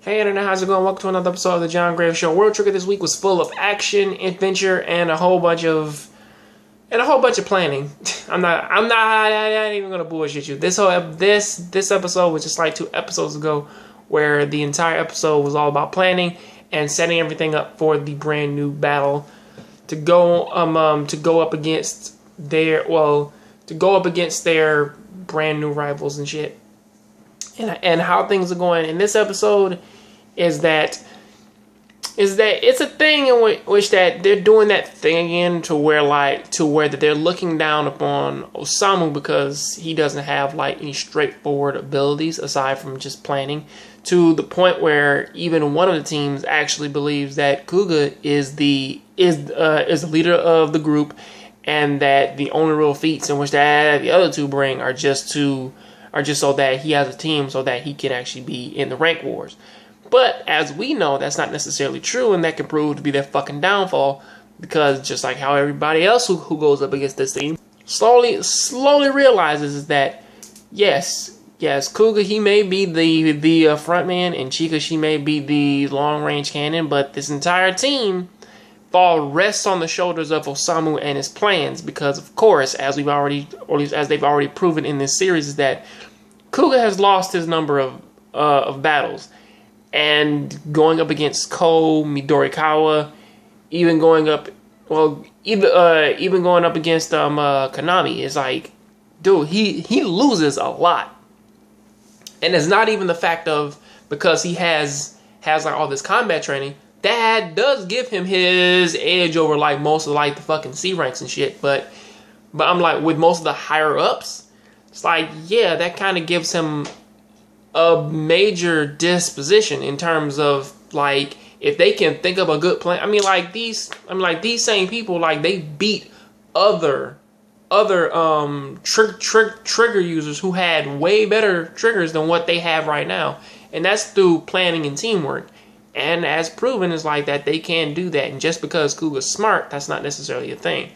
Hey internet, how's it going? Welcome to another episode of the John Graves Show. World Trigger this week was full of action, adventure, and a whole bunch of planning. I ain't even gonna bullshit you. This episode was just like 2 episodes ago, where the entire episode was all about planning and setting everything up for the brand new battle to go up against their brand new rivals and shit. And how things are going in this episode is that it's a thing in which that they're doing that thing again to where that they're looking down upon Osamu because he doesn't have like any straightforward abilities aside from just planning, to the point where even one of the teams actually believes that Kuga is the leader of the group, and that the only real feats in which that the other two bring are just so that he has a team so that he can actually be in the rank wars. But as we know, that's not necessarily true, and that can prove to be their fucking downfall, because just like how everybody else who goes up against this team slowly realizes is that yes, Kuga, he may be the front man, and Chika, she may be the long range cannon, but this entire team rests on the shoulders of Osamu and his plans, because of course, as they've already proven in this series, is that Kuga has lost his number of battles, and going up against Ko, Midorikawa, even going up against Konami, is like, dude, he loses a lot, and it's not even the fact of because he has like all this combat training. That does give him his edge over like most of like the fucking C ranks and shit, but I'm like, with most of the higher ups, it's like, yeah, that kind of gives him a major disposition in terms of like, if they can think of a good plan. These same people, like, they beat other trigger users who had way better triggers than what they have right now, and that's through planning and teamwork. And as proven, is like that they can do that. And just because Kuga's smart, that's not necessarily a thing.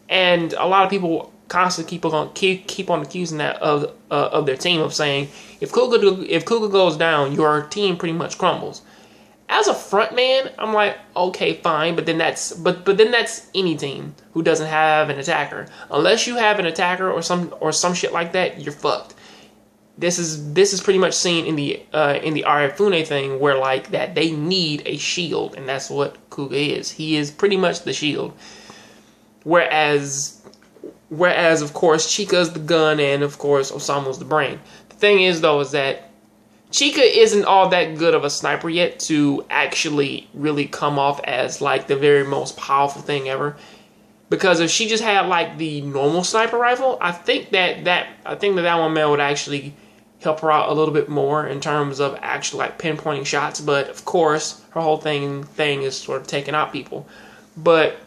And a lot of people constantly keep on accusing that of their team, of saying if Kuga goes down, your team pretty much crumbles. As a front man, I'm like, okay, fine, but then that's any team who doesn't have an attacker. Unless you have an attacker or some shit like that, you're fucked. This is pretty much seen in the Arifune thing, where like that they need a shield, and that's what Kuga is. He is pretty much the shield. Whereas of course Chika's the gun, and of course Osamu's the brain. The thing is though, is that Chika isn't all that good of a sniper yet to actually really come off as like the very most powerful thing ever. Because if she just had like the normal sniper rifle, I think that one man would actually help her out a little bit more in terms of actually like pinpointing shots. But of course, her whole thing is sort of taking out people. But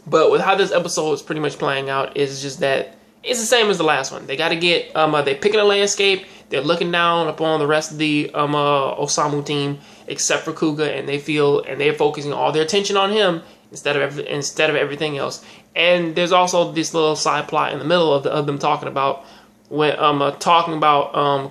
with how this episode is pretty much playing out, is just that it's the same as the last one. They got to get they're picking a landscape. They're looking down upon the rest of the Osamu team, except for Kuga, and they're focusing all their attention on him instead of everything else. And there's also this little side plot in the middle of them talking about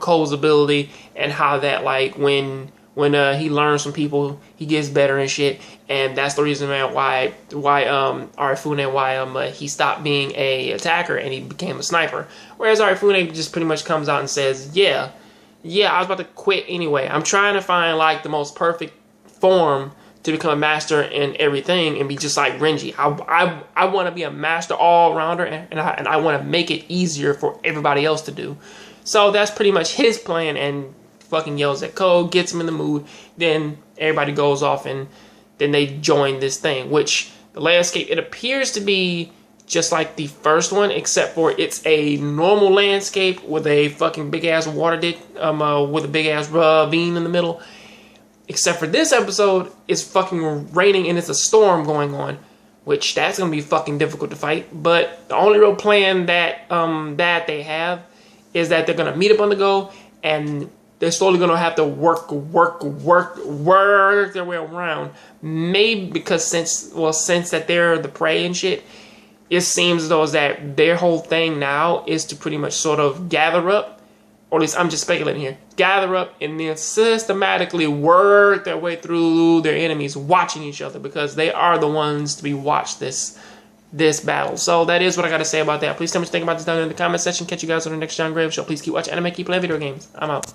Cole's ability, and how that like when he learns from people, he gets better and shit. And that's the reason, man, why Arifune, he stopped being a attacker and he became a sniper. Whereas Arifune just pretty much comes out and says, yeah, I was about to quit anyway. I'm trying to find like the most perfect form to become a master in everything and be just like Renji. I want to be a master all-rounder, and I want to make it easier for everybody else to do. So that's pretty much his plan, and fucking yells at Code, gets him in the mood. Then everybody goes off, and then they join this thing, which the landscape, it appears to be just like the first one, except for it's a normal landscape with a fucking big-ass water dick, with a big-ass ravine in the middle. Except for this episode, it's fucking raining and it's a storm going on, which that's going to be fucking difficult to fight. But the only real plan that they have is that they're going to meet up on the go, and they're slowly going to have to work their way around. Maybe because since that they're the prey and shit, it seems as though that their whole thing now is to pretty much sort of gather up or at least I'm just speculating here, gather up and then systematically work their way through their enemies, watching each other, because they are the ones to be watched this battle. So that is what I got to say about that. Please tell me what you think about this down in the comment section. Catch you guys on the next John Graves show. Please keep watching anime, keep playing video games. I'm out.